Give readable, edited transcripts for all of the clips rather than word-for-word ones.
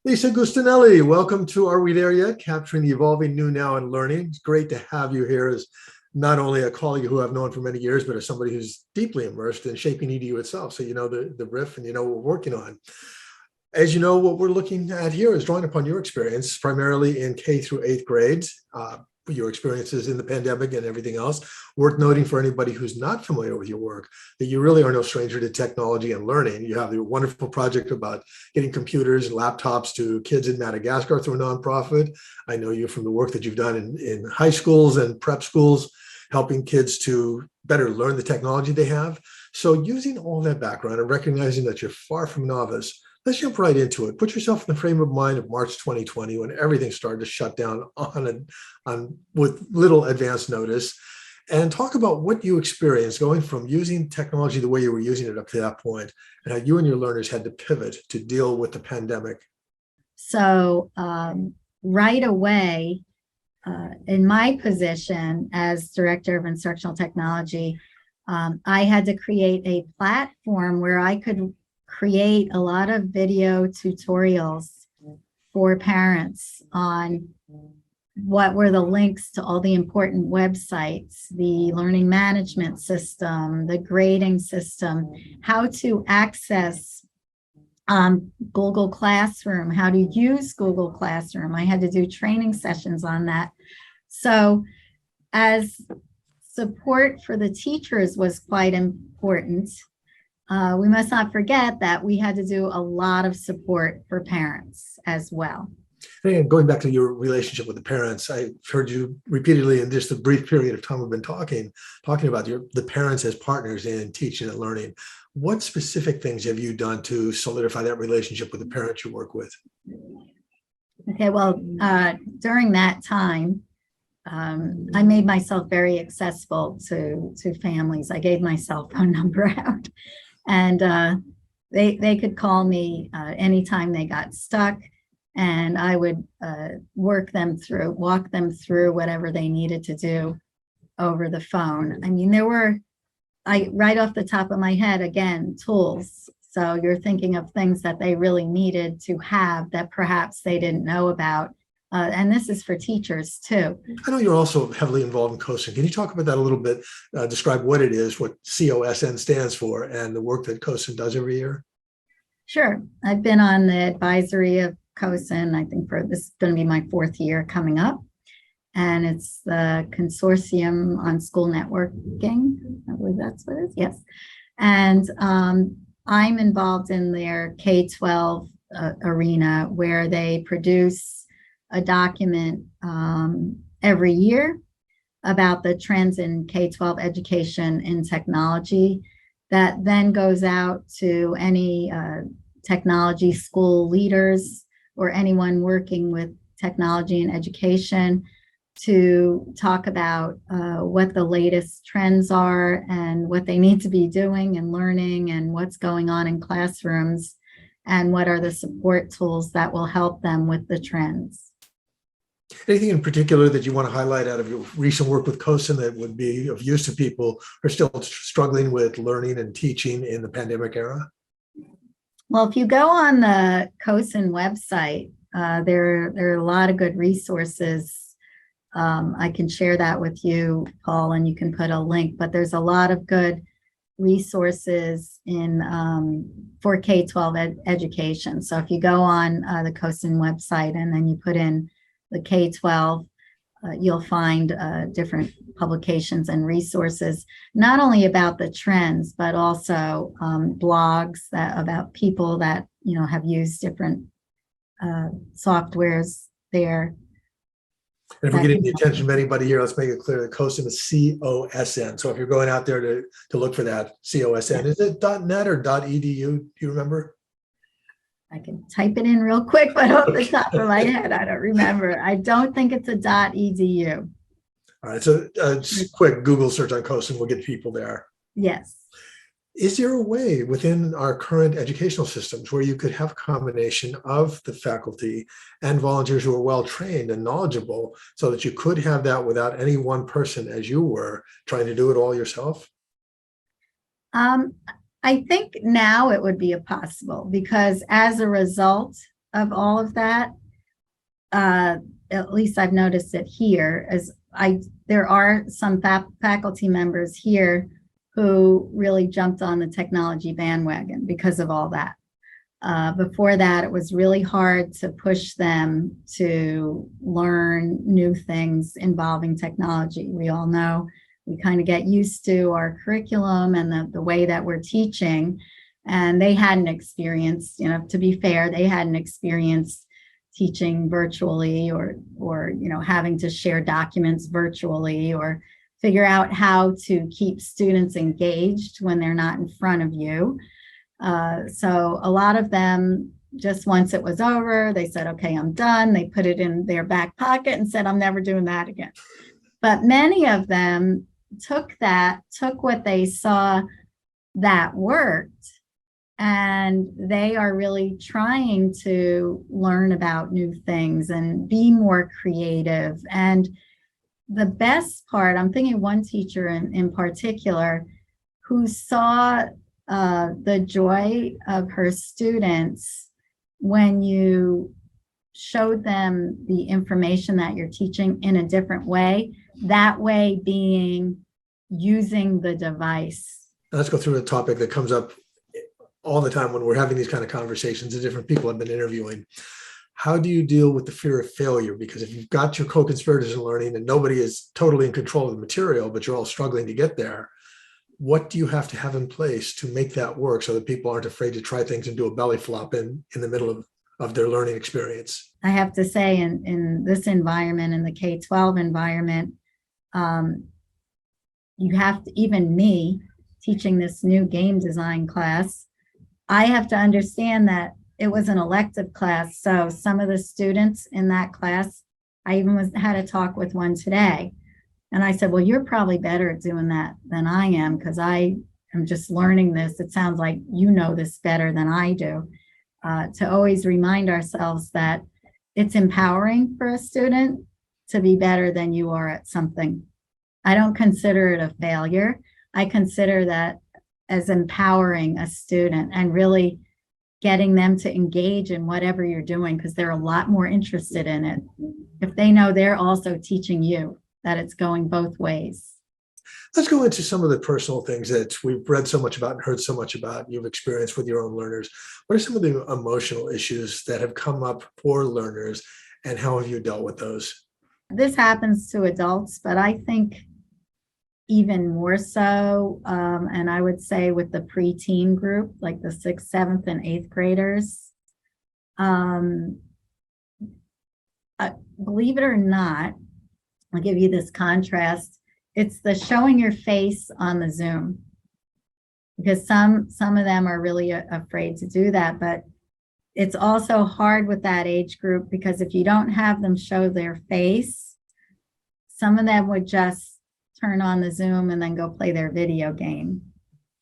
Lisa Gustinelli, welcome to Are We There Yet? Capturing the Evolving New Now and Learning. It's great to have you here as not only a colleague who I've known for many years, but as somebody who's deeply immersed in shaping EDU itself. So you know the riff and you know what we're working on. As you know, what we're looking at here is drawing upon your experience, primarily in K through 8th grades, your experiences in the pandemic and everything else. Worth noting for anybody who's not familiar with your work, that you really are no stranger to technology and learning. You have the wonderful project about getting computers and laptops to kids in Madagascar through a nonprofit. I know you from the work that you've done in high schools and prep schools, helping kids to better learn the technology they have. So using all that background and recognizing that you're far from novice, let's jump right into it. Put yourself in the frame of mind of March 2020 when everything started to shut down on with little advance notice, and talk about what you experienced going from using technology the way you were using it up to that point, and how you and your learners had to pivot to deal with the pandemic. So right away, in my position as Director of Instructional Technology, I had to create a platform where I could create a lot of video tutorials for parents on what were the links to all the important websites, the learning management system, the grading system, how to access Google Classroom, how to use Google Classroom. I had to do training sessions on that. So as support for the teachers was quite important, we must not forget that we had to do a lot of support for parents as well. And going back to your relationship with the parents, I've heard you repeatedly in just the brief period of time we've been talking about the parents as partners in teaching and learning. What specific things have you done to solidify that relationship with the parents you work with? Okay, well, during that time, I made myself very accessible to families. I gave my cell phone number out, and they could call me anytime they got stuck, and I would walk them through whatever they needed to do over the phone. I mean, there were, right off the top of my head, again, tools. So you're thinking of things that they really needed to have that perhaps they didn't know about. And this is for teachers too. I know you're also heavily involved in COSN. Can you talk about that a little bit? Describe what it is, what COSN stands for, and the work that COSN does every year? Sure. I've been on the advisory of COSN, I think this is going to be my 4th year coming up. And it's the Consortium on School Networking. I believe that's what it is. Yes. And I'm involved in their K-12 arena, where they produce a document every year about the trends in K-12 education in technology that then goes out to any technology school leaders or anyone working with technology and education to talk about what the latest trends are and what they need to be doing and learning and what's going on in classrooms and what are the support tools that will help them with the trends. Anything in particular that you want to highlight out of your recent work with COSN that would be of use to people who are still struggling with learning and teaching in the pandemic era? Well, if you go on the COSN website, there are a lot of good resources. I can share that with you, Paul, and you can put a link, but there's a lot of good resources for K-12 education. So if you go on the COSN website and then you put in the K-12, you'll find different publications and resources, not only about the trends, but also blogs about people that have used different softwares there. And if we're getting the attention of anybody here, let's make it clear that COSN is COSN. So if you're going out there to look for that, COSN, is it .net or .edu? Do you remember? I can type it in real quick, but off the top of my head, I don't remember. I don't think it's a .edu. All right, so just quick Google search on COSN will get people there. Yes. Is there a way within our current educational systems where you could have a combination of the faculty and volunteers who are well trained and knowledgeable so that you could have that without any one person, as you were, trying to do it all yourself? I think now it would be possible because as a result of all of that, at least I've noticed it here, as there are some faculty members here who really jumped on the technology bandwagon because of all that. Before that, it was really hard to push them to learn new things involving technology. We all know we kind of get used to our curriculum and the way that we're teaching, and they hadn't experienced, to be fair, they hadn't experienced teaching virtually or having to share documents virtually or figure out how to keep students engaged when they're not in front of you. So a lot of them, just once it was over, they said, okay, I'm done. They put it in their back pocket and said, I'm never doing that again. But many of them took what they saw that worked, and they are really trying to learn about new things and be more creative. And the best part, I'm thinking one teacher in particular who saw the joy of her students when you showed them the information that you're teaching in a different way, that way being using the device. Let's go through a topic that comes up all the time when we're having these kind of conversations and different people I've been interviewing. How do you deal with the fear of failure? Because if you've got your co-conspirators in learning and nobody is totally in control of the material, but you're all struggling to get there, what do you have to have in place to make that work so that people aren't afraid to try things and do a belly flop in the middle of their learning experience? I have to say in this environment, in the K-12 environment, you have to, even me teaching this new game design class, I have to understand that it was an elective class. So some of the students in that class, I even had a talk with one today. And I said, well, you're probably better at doing that than I am, because I am just learning this. It sounds like you know this better than I do. To always remind ourselves that it's empowering for a student to be better than you are at something. I don't consider it a failure. I consider that as empowering a student and really getting them to engage in whatever you're doing, because they're a lot more interested in it if they know they're also teaching you, that it's going both ways. Let's go into some of the personal things that we've read so much about and heard so much about, you've experienced with your own learners. What are some of the emotional issues that have come up for learners, and how have you dealt with those? This happens to adults, but I think even more so, and I would say with the preteen group, like the 6th, 7th, and 8th graders, believe it or not, I'll give you this contrast. It's the showing your face on the Zoom, because some of them are really afraid to do that, but it's also hard with that age group, because if you don't have them show their face, some of them would just turn on the Zoom and then go play their video game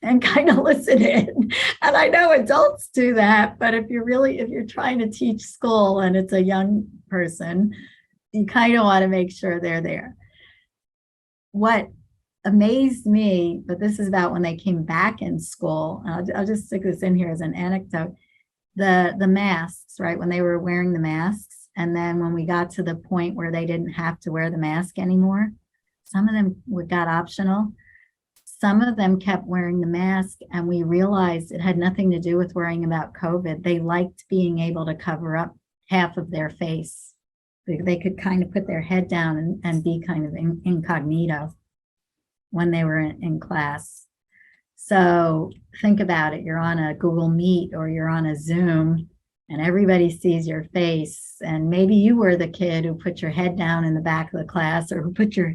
and kind of listen in. And I know adults do that, but if you're trying to teach school and it's a young person, you kind of want to make sure they're there. What amazed me, but this is about when they came back in school, I'll just stick this in here as an anecdote, the masks, right? When they were wearing the masks, and then when we got to the point where they didn't have to wear the mask anymore, some of them got optional. Some of them kept wearing the mask, and we realized it had nothing to do with worrying about COVID. They liked being able to cover up half of their face. They could kind of put their head down and be kind of incognito when they were in class. So think about it. You're on a Google Meet or you're on a Zoom and everybody sees your face. And maybe you were the kid who put your head down in the back of the class, or who put your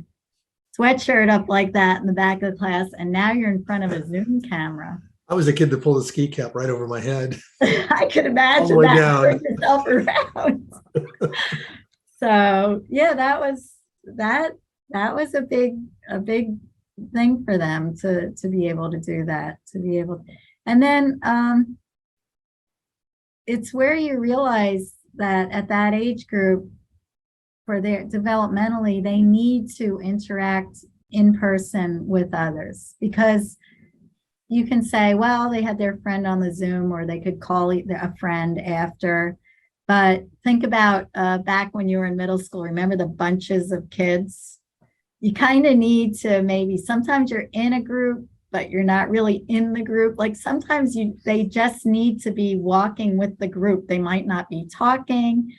sweatshirt up like that in the back of the class. And now you're in front of a Zoom camera. I was the kid that pulled the ski cap right over my head. I could imagine that. Turn yourself around. So yeah, that was a big thing for them to be able to do that, and then it's where you realize that at that age group, for their developmentally, they need to interact in person with others, because you can say, well, they had their friend on the Zoom, or they could call a friend after. But think about back when you were in middle school, remember the bunches of kids? You kind of need to maybe, sometimes you're in a group, but you're not really in the group. Like sometimes they just need to be walking with the group. They might not be talking,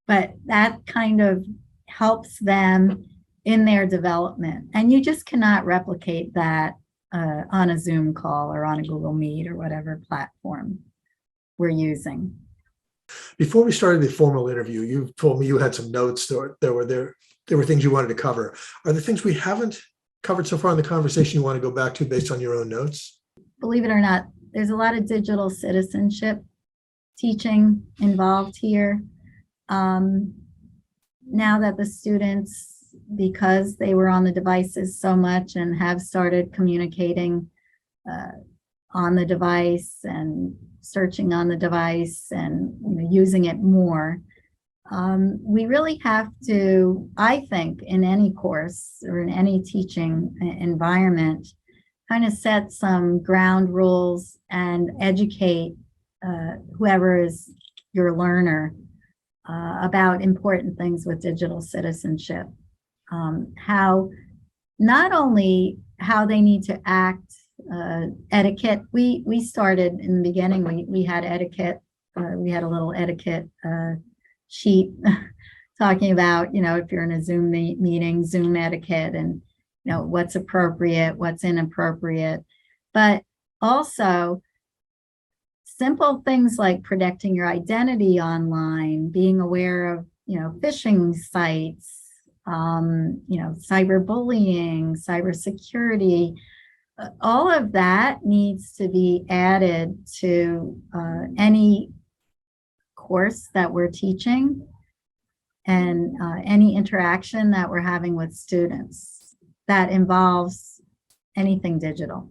but that kind of helps them in their development. And you just cannot replicate that on a Zoom call or on a Google Meet or whatever platform we're using. Before we started the formal interview, you told me you had some notes. There were things you wanted to cover. Are there things we haven't covered so far in the conversation you want to go back to based on your own notes? Believe it or not, there's a lot of digital citizenship teaching involved here. Now that the students, because they were on the devices so much and have started communicating on the device and searching on the device and using it more, we really have to, I think, in any course or in any teaching environment, kind of set some ground rules and educate whoever is your learner about important things with digital citizenship. How not only how they need to act, etiquette. We started in the beginning. We had etiquette. We had a little etiquette sheet talking about, if you're in a Zoom meeting, Zoom etiquette, and what's appropriate, what's inappropriate, but also simple things like protecting your identity online, being aware of, phishing sites, cyberbullying, cybersecurity. All of that needs to be added to any course that we're teaching and any interaction that we're having with students that involves anything digital.